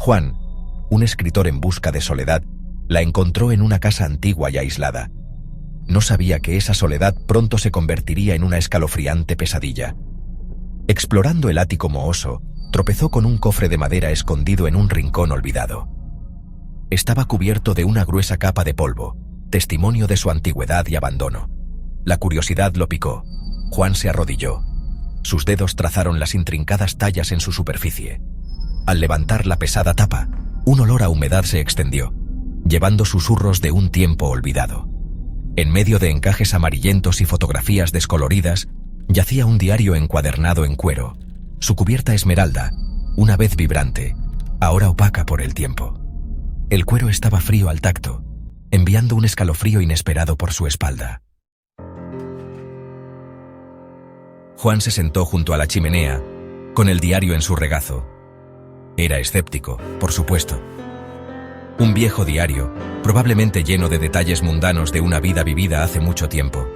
Juan, un escritor en busca de soledad, la encontró en una casa antigua y aislada. No sabía que esa soledad pronto se convertiría en una escalofriante pesadilla. Explorando el ático mohoso, tropezó con un cofre de madera escondido en un rincón olvidado. Estaba cubierto de una gruesa capa de polvo, testimonio de su antigüedad y abandono. La curiosidad lo picó. Juan se arrodilló. Sus dedos trazaron las intrincadas tallas en su superficie. Al levantar la pesada tapa, un olor a humedad se extendió, llevando susurros de un tiempo olvidado. En medio de encajes amarillentos y fotografías descoloridas, yacía un diario encuadernado en cuero, su cubierta esmeralda, una vez vibrante, ahora opaca por el tiempo. El cuero estaba frío al tacto, enviando un escalofrío inesperado por su espalda. Juan se sentó junto a la chimenea, con el diario en su regazo. Era escéptico, por supuesto. Un viejo diario, probablemente lleno de detalles mundanos de una vida vivida hace mucho tiempo.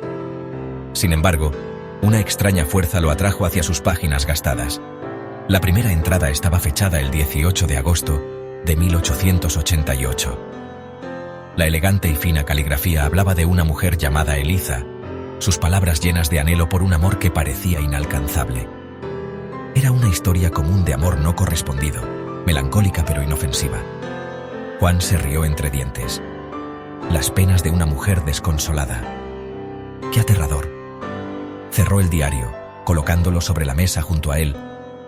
Sin embargo, una extraña fuerza lo atrajo hacia sus páginas gastadas. La primera entrada estaba fechada el 18 de agosto de 1888. La elegante y fina caligrafía hablaba de una mujer llamada Eliza, sus palabras llenas de anhelo por un amor que parecía inalcanzable. Era una historia común de amor no correspondido, melancólica pero inofensiva. Juan se rió entre dientes. Las penas de una mujer desconsolada. ¡Qué aterrador! Cerró el diario, colocándolo sobre la mesa junto a él,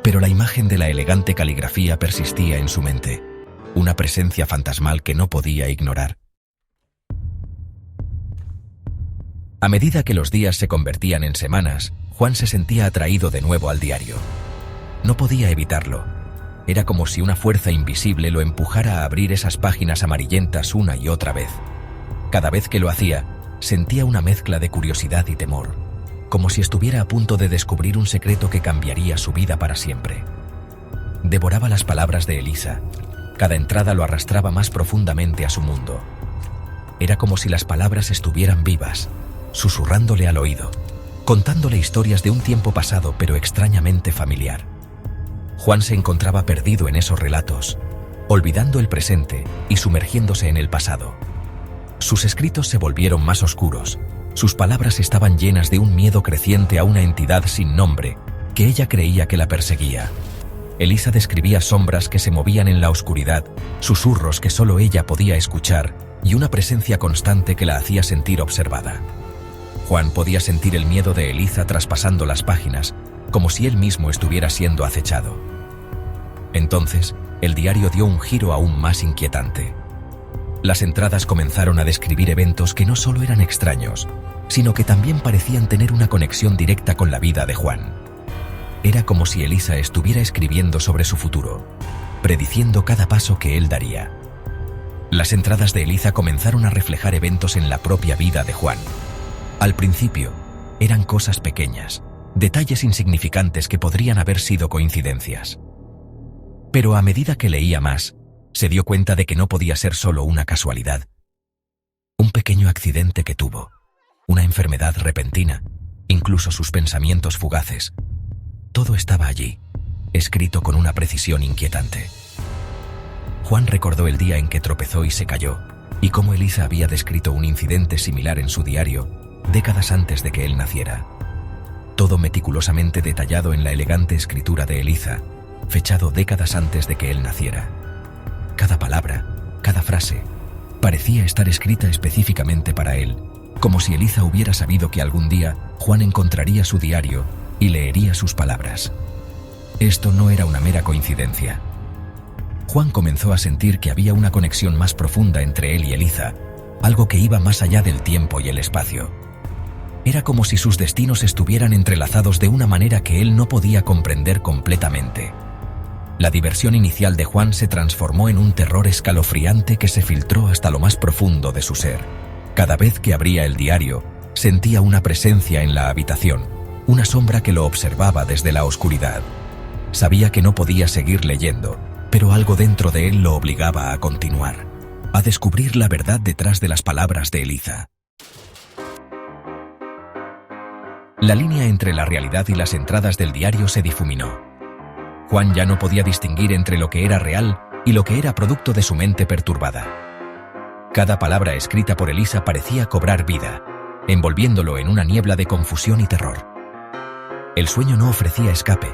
pero la imagen de la elegante caligrafía persistía en su mente, una presencia fantasmal que no podía ignorar. A medida que los días se convertían en semanas, Juan se sentía atraído de nuevo al diario. No podía evitarlo. Era como si una fuerza invisible lo empujara a abrir esas páginas amarillentas una y otra vez. Cada vez que lo hacía, sentía una mezcla de curiosidad y temor, como si estuviera a punto de descubrir un secreto que cambiaría su vida para siempre. Devoraba las palabras de Eliza. Cada entrada lo arrastraba más profundamente a su mundo. Era como si las palabras estuvieran vivas, susurrándole al oído, contándole historias de un tiempo pasado pero extrañamente familiar. Juan se encontraba perdido en esos relatos, olvidando el presente y sumergiéndose en el pasado. Sus escritos se volvieron más oscuros, sus palabras estaban llenas de un miedo creciente a una entidad sin nombre que ella creía que la perseguía. Eliza describía sombras que se movían en la oscuridad, susurros que solo ella podía escuchar y una presencia constante que la hacía sentir observada. Juan podía sentir el miedo de Eliza traspasando las páginas, como si él mismo estuviera siendo acechado. Entonces, el diario dio un giro aún más inquietante. Las entradas comenzaron a describir eventos que no solo eran extraños, sino que también parecían tener una conexión directa con la vida de Juan. Era como si Eliza estuviera escribiendo sobre su futuro, prediciendo cada paso que él daría. Las entradas de Eliza comenzaron a reflejar eventos en la propia vida de Juan. Al principio, eran cosas pequeñas, detalles insignificantes que podrían haber sido coincidencias. Pero a medida que leía más, se dio cuenta de que no podía ser solo una casualidad. Un pequeño accidente que tuvo, una enfermedad repentina, incluso sus pensamientos fugaces. Todo estaba allí, escrito con una precisión inquietante. Juan recordó el día en que tropezó y se cayó, y cómo Eliza había descrito un incidente similar en su diario, décadas antes de que él naciera. Todo meticulosamente detallado en la elegante escritura de Eliza, fechado décadas antes de que él naciera. Cada palabra, cada frase, parecía estar escrita específicamente para él, como si Eliza hubiera sabido que algún día Juan encontraría su diario y leería sus palabras. Esto no era una mera coincidencia. Juan comenzó a sentir que había una conexión más profunda entre él y Eliza, algo que iba más allá del tiempo y el espacio. Era como si sus destinos estuvieran entrelazados de una manera que él no podía comprender completamente. La diversión inicial de Juan se transformó en un terror escalofriante que se filtró hasta lo más profundo de su ser. Cada vez que abría el diario, sentía una presencia en la habitación, una sombra que lo observaba desde la oscuridad. Sabía que no podía seguir leyendo, pero algo dentro de él lo obligaba a continuar, a descubrir la verdad detrás de las palabras de Eliza. La línea entre la realidad y las entradas del diario se difuminó. Juan ya no podía distinguir entre lo que era real y lo que era producto de su mente perturbada. Cada palabra escrita por Elisa parecía cobrar vida, envolviéndolo en una niebla de confusión y terror. El sueño no ofrecía escape,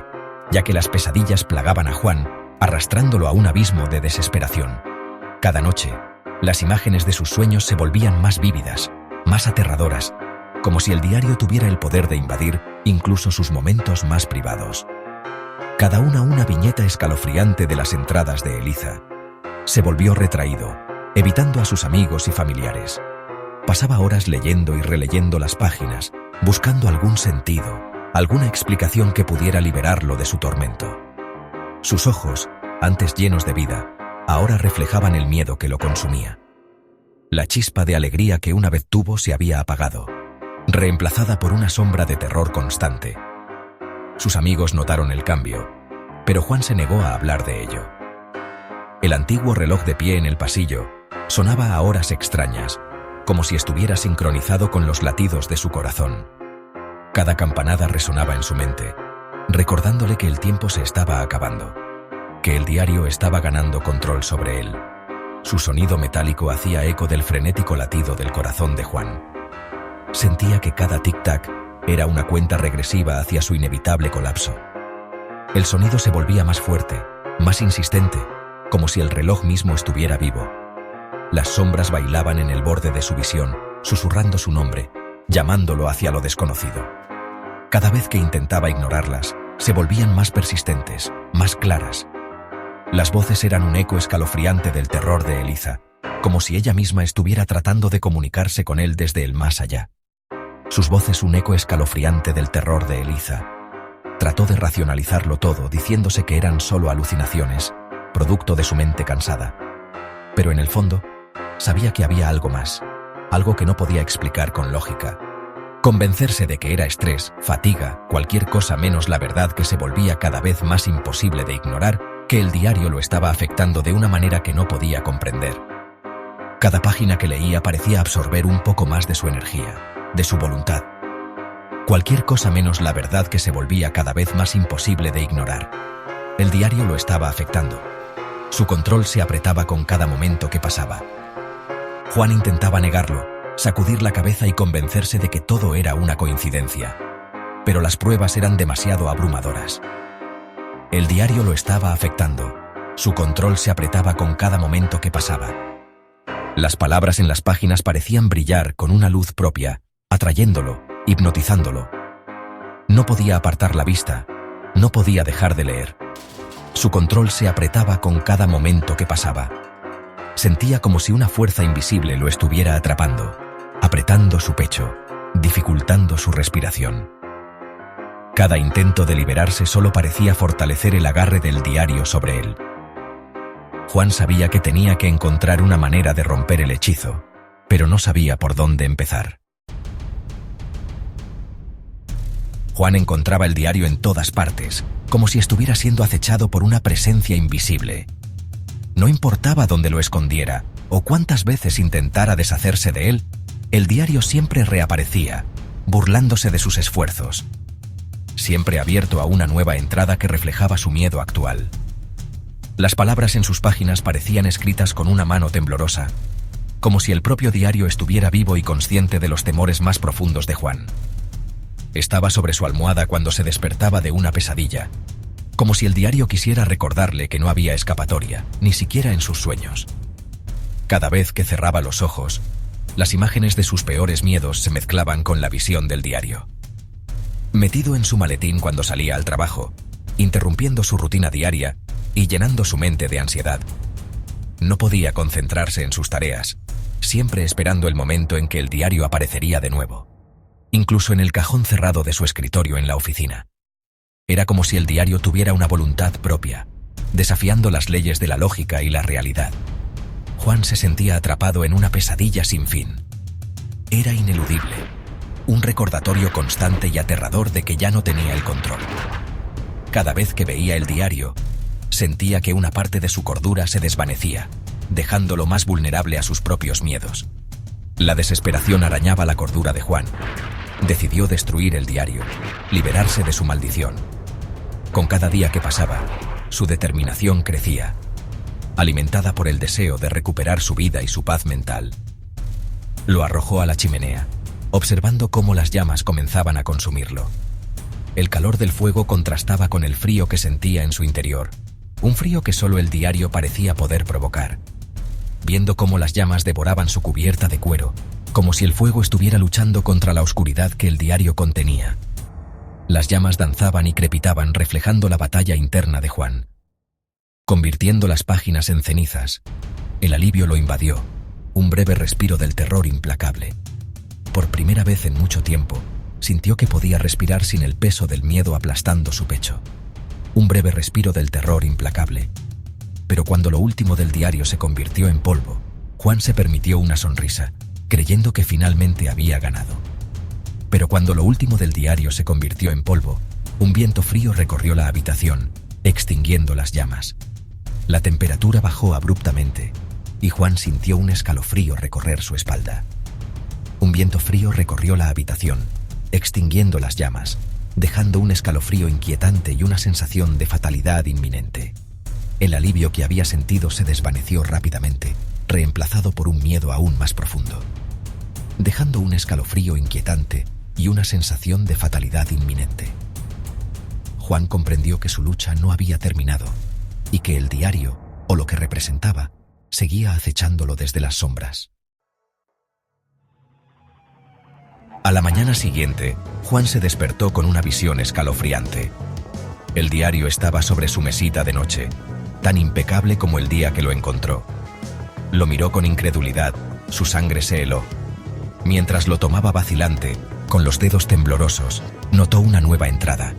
ya que las pesadillas plagaban a Juan, arrastrándolo a un abismo de desesperación. Cada noche, las imágenes de sus sueños se volvían más vívidas, más aterradoras, como si el diario tuviera el poder de invadir incluso sus momentos más privados. Cada una viñeta escalofriante de las entradas de Elisa. Se volvió retraído, evitando a sus amigos y familiares. Pasaba horas leyendo y releyendo las páginas, buscando algún sentido, alguna explicación que pudiera liberarlo de su tormento. Sus ojos, antes llenos de vida, ahora reflejaban el miedo que lo consumía. La chispa de alegría que una vez tuvo se había apagado, reemplazada por una sombra de terror constante. Sus amigos notaron el cambio, pero Juan se negó a hablar de ello. El antiguo reloj de pie en el pasillo sonaba a horas extrañas, como si estuviera sincronizado con los latidos de su corazón. Cada campanada resonaba en su mente, recordándole que el tiempo se estaba acabando, que el diario estaba ganando control sobre él. Su sonido metálico hacía eco del frenético latido del corazón de Juan. Sentía que cada tic-tac era una cuenta regresiva hacia su inevitable colapso. El sonido se volvía más fuerte, más insistente, como si el reloj mismo estuviera vivo. Las sombras bailaban en el borde de su visión, susurrando su nombre, llamándolo hacia lo desconocido. Cada vez que intentaba ignorarlas, se volvían más persistentes, más claras. Las voces eran un eco escalofriante del terror de Elisa, como si ella misma estuviera tratando de comunicarse con él desde el más allá. Sus voces un eco escalofriante del terror de Elisa. Trató de racionalizarlo todo, diciéndose que eran solo alucinaciones, producto de su mente cansada. Pero en el fondo, sabía que había algo más, algo que no podía explicar con lógica. Convencerse de que era estrés, fatiga, cualquier cosa menos la verdad que se volvía cada vez más imposible de ignorar, que el diario lo estaba afectando de una manera que no podía comprender. Cada página que leía parecía absorber un poco más de su energía, de su voluntad. Cualquier cosa menos la verdad que se volvía cada vez más imposible de ignorar. El diario lo estaba afectando. Su control se apretaba con cada momento que pasaba. Juan intentaba negarlo, sacudir la cabeza y convencerse de que todo era una coincidencia. Pero las pruebas eran demasiado abrumadoras. El diario lo estaba afectando. Su control se apretaba con cada momento que pasaba. Las palabras en las páginas parecían brillar con una luz propia, atrayéndolo, hipnotizándolo. No podía apartar la vista, no podía dejar de leer. Su control se apretaba con cada momento que pasaba. Sentía como si una fuerza invisible lo estuviera atrapando, apretando su pecho, dificultando su respiración. Cada intento de liberarse solo parecía fortalecer el agarre del diario sobre él. Juan sabía que tenía que encontrar una manera de romper el hechizo, pero no sabía por dónde empezar. Juan encontraba el diario en todas partes, como si estuviera siendo acechado por una presencia invisible. No importaba dónde lo escondiera o cuántas veces intentara deshacerse de él, el diario siempre reaparecía, burlándose de sus esfuerzos. Siempre abierto a una nueva entrada que reflejaba su miedo actual. Las palabras en sus páginas parecían escritas con una mano temblorosa, como si el propio diario estuviera vivo y consciente de los temores más profundos de Juan. Estaba sobre su almohada cuando se despertaba de una pesadilla, como si el diario quisiera recordarle que no había escapatoria, ni siquiera en sus sueños. Cada vez que cerraba los ojos, las imágenes de sus peores miedos se mezclaban con la visión del diario. Metido en su maletín cuando salía al trabajo, interrumpiendo su rutina diaria y llenando su mente de ansiedad. No podía concentrarse en sus tareas, siempre esperando el momento en que el diario aparecería de nuevo. Incluso en el cajón cerrado de su escritorio en la oficina. Era como si el diario tuviera una voluntad propia, desafiando las leyes de la lógica y la realidad. Juan se sentía atrapado en una pesadilla sin fin. Era ineludible, un recordatorio constante y aterrador de que ya no tenía el control. Cada vez que veía el diario, sentía que una parte de su cordura se desvanecía, dejándolo más vulnerable a sus propios miedos. La desesperación arañaba la cordura de Juan. Decidió destruir el diario, liberarse de su maldición. Con cada día que pasaba, su determinación crecía. alimentada por el deseo de recuperar su vida y su paz mental. Lo arrojó a la chimenea, observando cómo las llamas comenzaban a consumirlo. El calor del fuego contrastaba con el frío que sentía en su interior, un frío que solo el diario parecía poder provocar. Viendo cómo las llamas devoraban su cubierta de cuero, como si el fuego estuviera luchando contra la oscuridad que el diario contenía. Las llamas danzaban y crepitaban reflejando la batalla interna de Juan. Convirtiendo las páginas en cenizas, el alivio lo invadió, un breve respiro del terror implacable. Por primera vez en mucho tiempo, sintió que podía respirar sin el peso del miedo aplastando su pecho. Un breve respiro del terror implacable. Pero cuando lo último del diario se convirtió en polvo, Juan se permitió una sonrisa, creyendo que finalmente había ganado. Pero cuando lo último del diario se convirtió en polvo, un viento frío recorrió la habitación, extinguiendo las llamas. La temperatura bajó abruptamente, y Juan sintió un escalofrío recorrer su espalda. Un viento frío recorrió la habitación, extinguiendo las llamas, dejando un escalofrío inquietante y una sensación de fatalidad inminente. El alivio que había sentido se desvaneció rápidamente, reemplazado por un miedo aún más profundo, dejando un escalofrío inquietante y una sensación de fatalidad inminente. Juan comprendió que su lucha no había terminado y que el diario, o lo que representaba, seguía acechándolo desde las sombras. A la mañana siguiente, Juan se despertó con una visión escalofriante. El diario estaba sobre su mesita de noche, tan impecable como el día que lo encontró. Lo miró con incredulidad, su sangre se heló. Mientras lo tomaba vacilante, con los dedos temblorosos, notó una nueva entrada.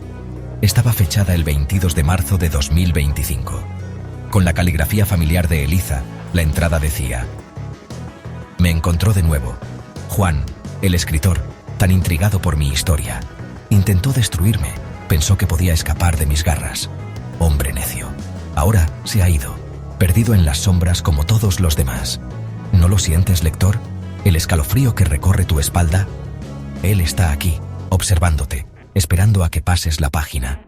Estaba fechada el 22 de marzo de 2025. Con la caligrafía familiar de Eliza, la entrada decía: «Me encontró de nuevo. Juan, el escritor, tan intrigado por mi historia. Intentó destruirme, pensó que podía escapar de mis garras. Hombre necio. Ahora se ha ido, perdido en las sombras como todos los demás. ¿No lo sientes, lector? ¿El escalofrío que recorre tu espalda? Él está aquí, observándote, esperando a que pases la página.